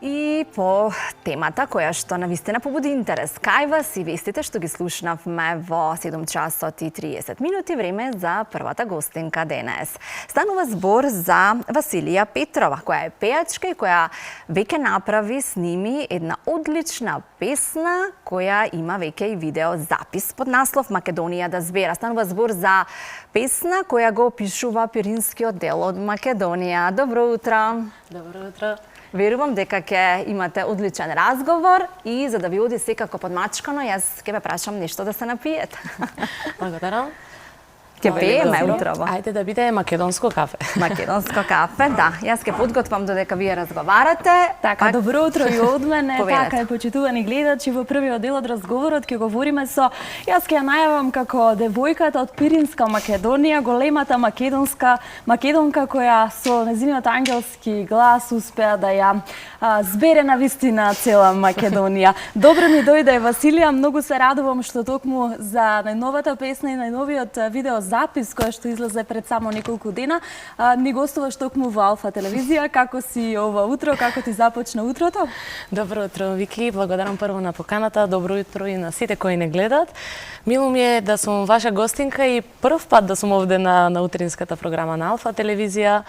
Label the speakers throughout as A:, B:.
A: И по темата која што навистина побуди интерес кај вас и вестите што ги слушнавме во 7 часот и 30 минути, време за првата гостинка денес. Станува збор за Василија Петрова, која е пејачка и која веќе направи, сними една одлична песна која има веќе и видео запис под наслов Македонија да збера. Станува збор за песна која го опишува пиринскиот дел од Македонија. Добро утро.
B: Добро утро.
A: Верувам дека ќе имате одличен разговор и за да ви оди секако подмачкано, јас ќе ве прашам нешто да се напиете.
B: Благодарам.
A: Ќе пееме утрово.
B: Ајде да биде македонско кафе.
A: Македонско кафе, да. Јас ќе подготвам додека вие разговарате.
C: Така, добро утро и од мене.
A: Поведете.
C: Така, почитувани гледачи, во првиот дел од разговорот ќе говориме со јас ќе ја најавам како девојката од Пиринска Македонија, големата македонка која со нејзиниот ангелски глас успеа да ја збере на вистина цела Македонија. Добро ми дојде Василија, многу се радувам што токму за најновата песна и најновиот видео запис кој што излезе пред само неколку дена, ни гостуваш токму во Алфа телевизија. Како си ова утро, како ти започна утрото?
B: Добро утро, Вики. Благодарам прво на поканата. Добро утро и на сите кои не гледат. Мило ми е да сум ваша гостинка и прв пат да сум овде на утринската програма на Алфа телевизија.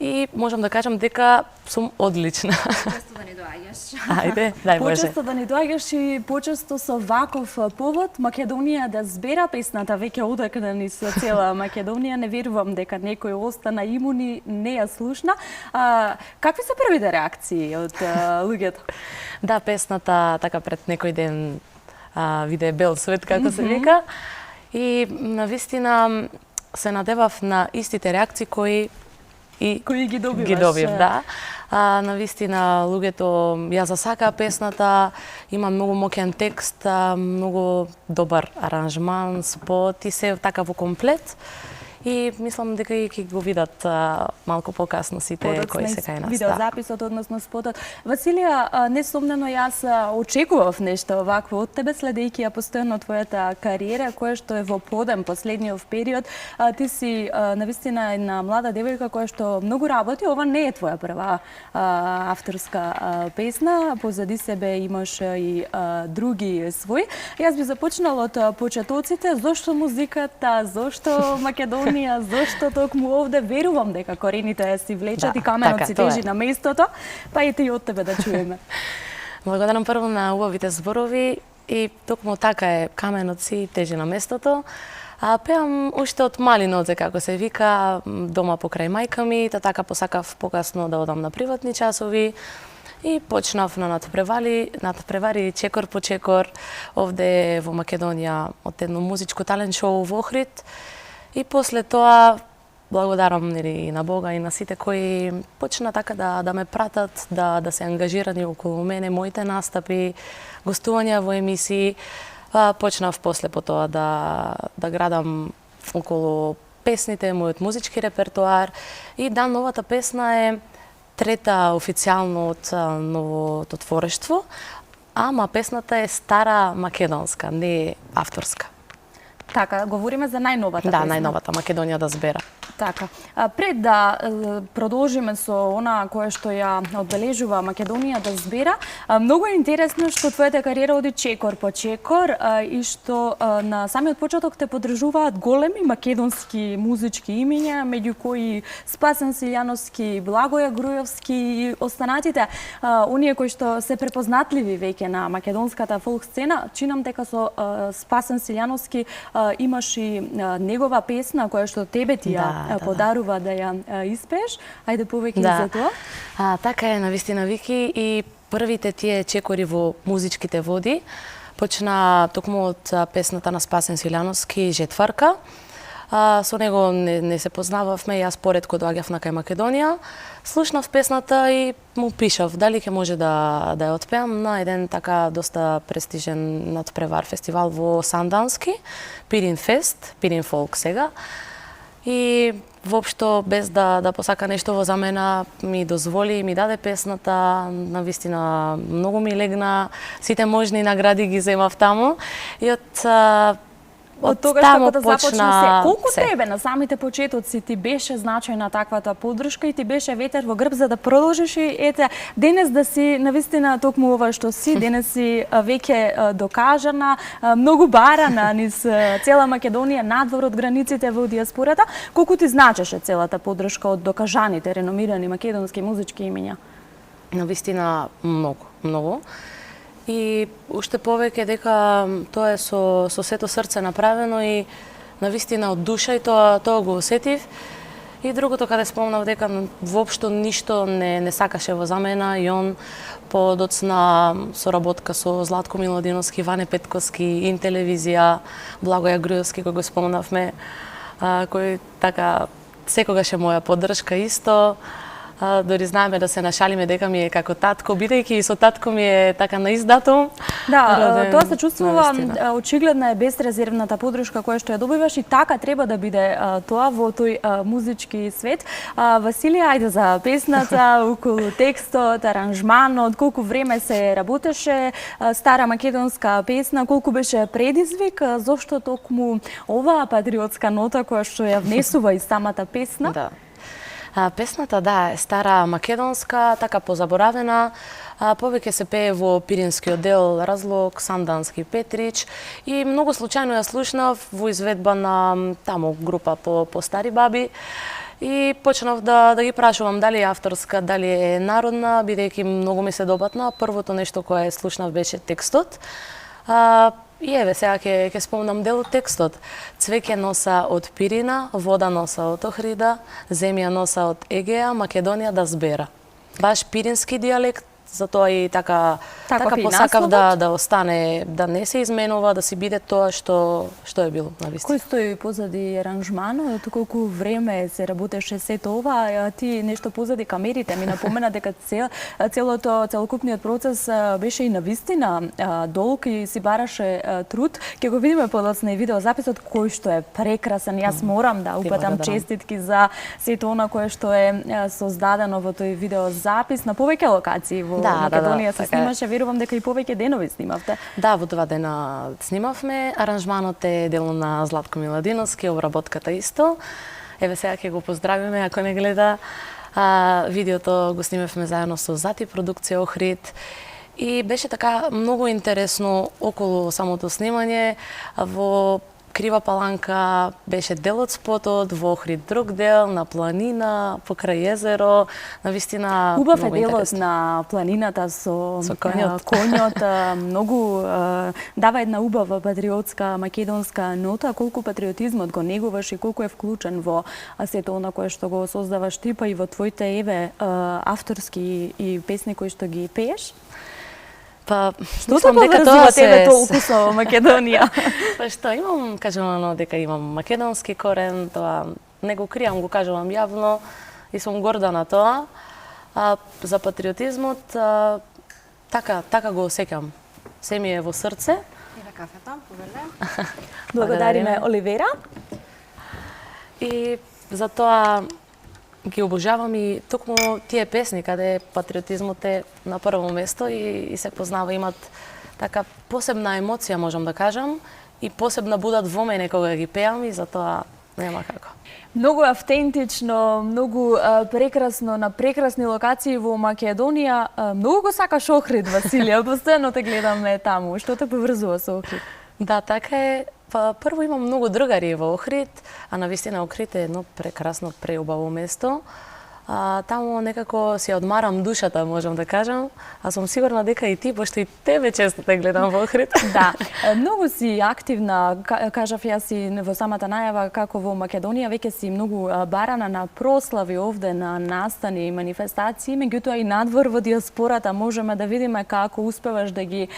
B: И можам да кажам дека сум одлична.
A: Почесто да ни доаѓаш.
B: Ајде, дај Боже.
C: Почесто да ни доаѓаш и почесто со ваков повод Македонија да збера песната веќе одекна ни со цела Македонија. Не верувам дека некој остана имуни, не ја слушна. Какви се првите реакции од луѓето?
B: Да, песната така пред некој ден виде бел свет, како се вика. И навистина се надевав на истите реакции кои
C: ги добиваш.
B: Ги добив, да. Навистина, луѓето ја засакаа песната, има многу моќен текст, многу добар аранжман, спот и се така во комплет. И мислам дека и ќе го видат малку покасно сите кои се кај нас.
C: Видеозаписот, односно спотот. Василија, несомнено јас очекував нешто овакво од тебе, следејќи ја постојано твојата кариера, која што е во подем последниот период. Ти си навистина една млада девојка која што многу работи. Ова не е твоја прва авторска песна. Позади себе имаш и други своји. Јас би започнала од почетоците. Зошто музиката? Зошто Македонија? Зошто токму овде? Верувам дека корените си влечат и каменот си тежи на местото, па и ти од тебе да чуеме.
B: Благодарам прво на убавите зборови и токму така е, каменот си тежи на местото. Пеам уште од мали нозе, како се вика, дома покрај мајка ми, така посакав покасно да одам на приватни часови и почнав на надпревари чекор по чекор овде во Македонија од едно музичко талент шоу во Охрид. И после тоа благодарам и на Бога и на сите кои почна така да ме пратат, да се ангажирани околу мене, моите настапи, гостувања во емисии. Почнав после по тоа да градам околу песните, мојот музички репертоар. И да, новата песна е трета официјално од новото творештво, ама песната е стара македонска, не е авторска.
C: Така, говориме за најновата песна.
B: Да, најновата, Македонија да збера.
C: Така. Пред да продолжиме со она кое што ја одбележува Македонија да збера, многу е интересно што твојата кариера оди чекор по чекор и што на самиот почеток те поддржуваат големи македонски музички имиња, меѓу кои Спасен Силјановски, Благоја Грујовски и останатите, оние кои што се препознатливи веќе на македонската фолк сцена. Чинам дека со Спасен Силјановски имаш и негова песна која што тебе ти ја подарува да ја испееш. Ајде повеќе за тоа.
B: Така е, навистина, Вики, и првите тие чекори во музичките води почна токму од песната на Спасен Силјановски Жетварка. Со него не се познававме, јас поретко доаѓав на кај Македонија. Слушнав песната и му пишав дали ќе може да ја отпеам на еден така доста престижен надпревар фестивал во Сандански, Пирин Фест, Пирин Фолк сега. И воопшто без да посака нешто во замена ми дозволи, ми даде песната, навистина многу ми легна, сите можни награди ги земав таму и од
C: Од тогаш како да започна се. Колку тебе на самите почетоци ти беше значајна таквата поддршка и ти беше ветер во грб за да продолжиш и ете денес да си навистина токму ова што си, денес си веќе докажана, многу барана низ цела Македонија, надвор од границите во диаспората. Колку ти значеше целата поддршка од докажаните, реномирани македонски музички имиња?
B: Навистина многу. И уште повеќе дека тоа е со сето срце направено и навистина од душа и тоа го осетив. И другото каде спомнав дека воопшто ништо не сакаше во замена и он подоцна соработка со Златко Милодиновски, Ване Петковски, Интелевизија, Благоја Груевски кој го спомнавме, кој така секогаш е моја поддршка исто. Дори знаеме да се нашалиме дека ми е како татко, бидејќи и со татко ми е така на издатум.
C: Да, тоа се чувствува, очигледна е безрезервната поддршка која што ја добиваш и така треба да биде тоа во тој музички свет. Василија, ајде за песната, околу текстот, аранжманот, колку време се работеше стара македонска песна, колку беше предизвик, зошто токму оваа патриотска нота која што ја внесува и самата песна?
B: Да. Песната, да, е стара македонска, така позаборавена, повеќе се пее во Пиринскиот дел, Разлог, Сандански, Петрич и многу случајно ја слушнав во изведба на таму група по стари баби и почнав да ги прашувам дали е авторска, дали е народна, бидејќи многу ми се допатна. Првото нешто кое слушнав беше текстот. И еве, сега ќе спомнам дел од текстот. Цвеќе носа од Пирина, вода носа од Охрида, земја носа од Егеа, Македонија да збера. Баш пирински дијалект, затоа и така посакав да остане, да не се изменува, да си биде тоа што е било навистина.
C: Кој стои позади аранжманот, колку време се работеше сето ова, ти нешто позади камерите ми напомена дека целокупниот процес беше и навистина долг и си бараше труд. Ќе го видиме подоцна и видеозаписот кој што е прекрасен. Јас морам да упатам честитки за сето она кое што е создадено во тој видеозапис на повеќе локации во Македонија се снимаше, верувам дека и повеќе денови снимавте.
B: Да, во 2 дена снимавме. Аранжманот е дело на Златко Милодиновски, обработката исто. Еве сега ќе го поздравиме ако не гледа. Видеото го снимавме заедно со Зати продукција Охрид. И беше така многу интересно околу самото снимање. Во Крива Паланка беше дел од спотот, во Охрид друг дел, на планина, покрај езеро, навистина
C: убав е делот на планината со конјот, многу дава една убава патриотска македонска нота, колку патриотизмот го негуваш и колку е вклучен во сето она кое што го создаваш ти, па и во твоите еве авторски и песни кои што ги пееш.
B: Па,
C: што те поврзува тебе толку со Македонија?
B: Па што, имам, кажувано дека имам македонски корен, тоа не го кријам, го кажувам јавно и сум горда на тоа. За патриотизмот, така го осеќам. Се ми е во срце.
A: И на кафето, повеле.
C: Благодариме, Оливера.
B: И за тоа ги обожавам и токму тие песни каде патриотизмот е на прво место и се познава, имат така посебна емоција, можам да кажам, и посебна будат во мене кога ги пеам и затоа нема како.
C: Многу автентично, многу прекрасно, на прекрасни локации во Македонија. Многу го сакаш Охрид, Василија, постојано те гледаме таму. Што те поврзува со Охрид?
B: Да, така е. Па, прво имам многу другари во Охрид, а навистина Охрид е едно прекрасно, преубаво место. Таму некако си одмарам душата, можам да кажам, а сум сигурна дека и ти, пошто и тебе често те гледам во Охрид.
C: Да, многу си активна, кажав јас и во самата најава како во Македонија, веќе си многу барана на прослави овде, на настани и манифестации, меѓутоа и надвор во диаспората можеме да видиме како успеваш да ги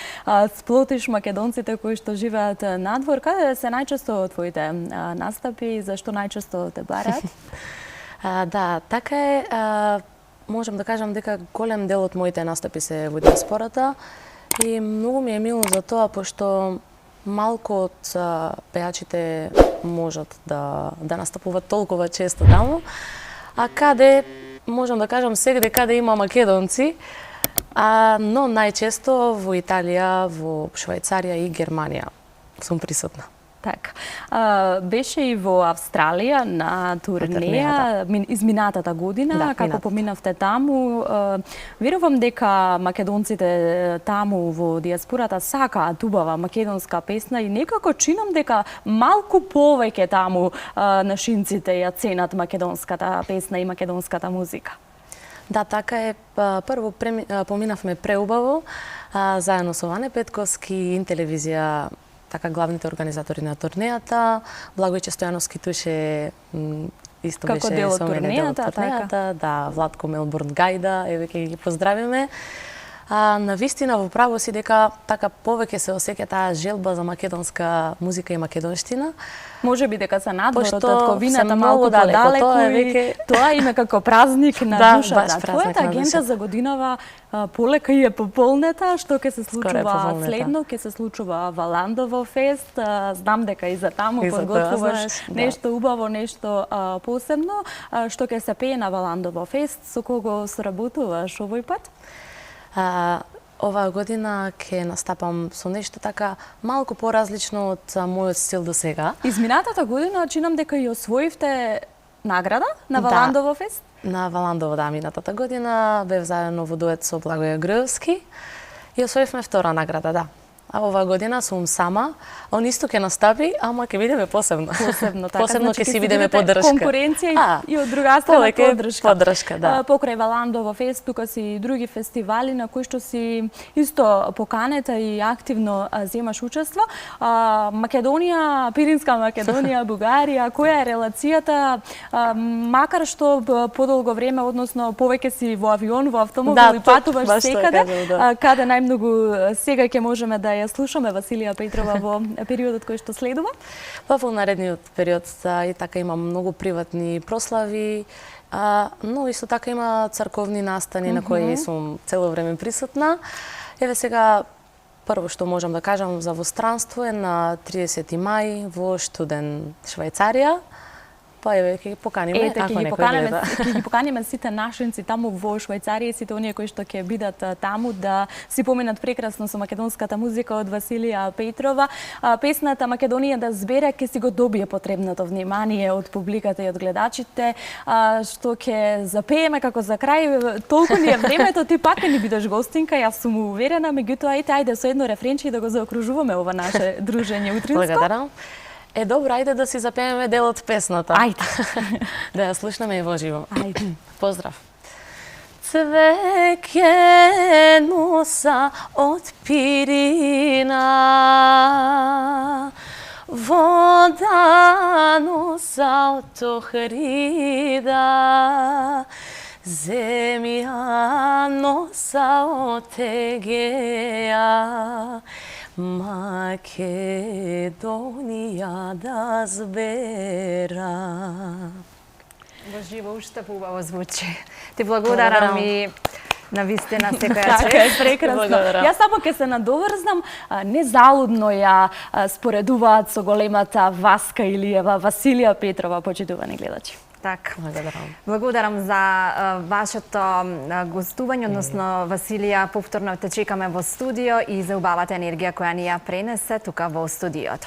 C: сплотиш македонците кои што живеат надвор. Каде се најчесто твоите настапи, зашто најчесто те бараат?
B: Да, така е. Можам да кажам дека голем дел од моите настапи се во диаспората и многу ми е мило за тоа, пошто малку од пеачите можат да настапуваат толкова често таму, а каде, можам да кажам сегде каде има македонци, но најчесто во Италија, во Швајцарија и Германија сум присутна.
C: Така. Беше и во Австралија на турнеја изминатата година,
B: Да,
C: како поминавте таму. Верувам дека македонците таму во диаспората сакаат убава македонска песна и некако чинам дека малку повеќе таму нашинците ја ценат македонската песна и македонската музика.
B: Да, така е. Прво поминавме преубаво, заедно со Ване Петковски и Интелевизија, така главните организатори на турнејата. Благојче Стојановски туше исто
C: Како
B: беше
C: дел од
B: со мене дел од
C: турнејата,
B: турнејата. Да, Владко Мелбурн Гајда, еве ќе ги поздравиме. На вистина во право си дека така повеќе се осеќа таа желба за македонска музика и македонштина.
C: Може би дека се надвор
B: Пошто
C: од татковината
B: се
C: малку
B: многу далеко,
C: подалеку
B: тоа е
C: и
B: веќе-
C: тоа име како празник на
B: Да,
C: душата.
B: баш празник
C: Твојата
B: на
C: агенда
B: душата.
C: за годинава полека и е пополнета, што ќе се
B: Скоро е
C: случува
B: пополнета.
C: следно, ќе се случува Валандово фест. Знам дека и за таму
B: И за тоа
C: подготвуваш
B: знаеш, да.
C: нешто убаво, нешто посебно. Што ќе се пее на Валандово фест, со кого соработуваш овој пат?
B: Оваа година ќе настапам со нешто така малку поразлично од мојот стил до сега.
C: Изминатата година чинам дека и освоивте награда на
B: Да.
C: Валандово фест.
B: На Валандово, да, минатата година бев заедно во дует со Благоја Груевски и освоивме втора награда, да. А оваа година сум сама, он исто ќе настапи, ама ќе видиме посебно.
C: Посебно, така.
B: Посебно
C: Значи,
B: ќе си видиме
C: видите
B: поддршка.
C: Конкуренција и од друга страна
B: повеќе
C: поддршка.
B: поддршка, да.
C: Покрај Валандово фест, тука си и други фестивали на кои што си исто поканета и активно земаш учество. Македонија, Пиринска Македонија, Бугарија, која е релацијата, макар што подолго време, односно повеќе си во авион, во автомобил
B: Да,
C: и патуваш
B: баш тоа
C: секаде,
B: кажам, да.
C: каде најмногу сега ќе можеме да ја слушаме Василија Петрова во периодот кој што следува?
B: Па во наредниот период и така има многу приватни прослави, но исто така има црковни настани на кои сум цело време присутна. Еве сега прво што можам да кажам за во странство е на 30 мај во Штуден, Швајцарија. Па еве ќе ги поканиме
C: Ете,
B: ако некој гледа.
C: ќе ги поканеме сите нашинци таму во Швајцарија, сите оние кои што ќе бидат таму да си поминат прекрасно со македонската музика од Василија Петрова. Песната Македонија да збере ќе си го добие потребното внимание од публиката и од гледачите, што ќе запееме како за крај. Толку ни е времето, ти пак ни бидеш гостинка, јас сум уверена, меѓутоа ајде со едно рефренче и да го заокружуваме ова наше дружење утринско.
B: Благодарам. Добро, ајде да си запееме дел од песната.
C: Ајде.
B: Да ја слушнеме и во живо.
C: Ајде.
B: Поздрав. Цвеќе носа од Пирина, вода носа од Охрида, земја носа од Егеја, Македонија да збера.
A: Во живо уште поубаво звучи. Ти благодарам и на вистина секоја
C: Така
A: чест.
C: е, прекрасно.
B: Благодарам.
C: Јас само ќе се надоврзнам, незалудно ја споредуваат со големата Васка Илиева, Василија Петрова, почитувани гледачи.
A: Так.
B: Благодарам.
A: Благодарам за вашето гостување, односно Василија, повторно те чекаме во студио и за убавата енергија која ни ја пренесе тука во студиото.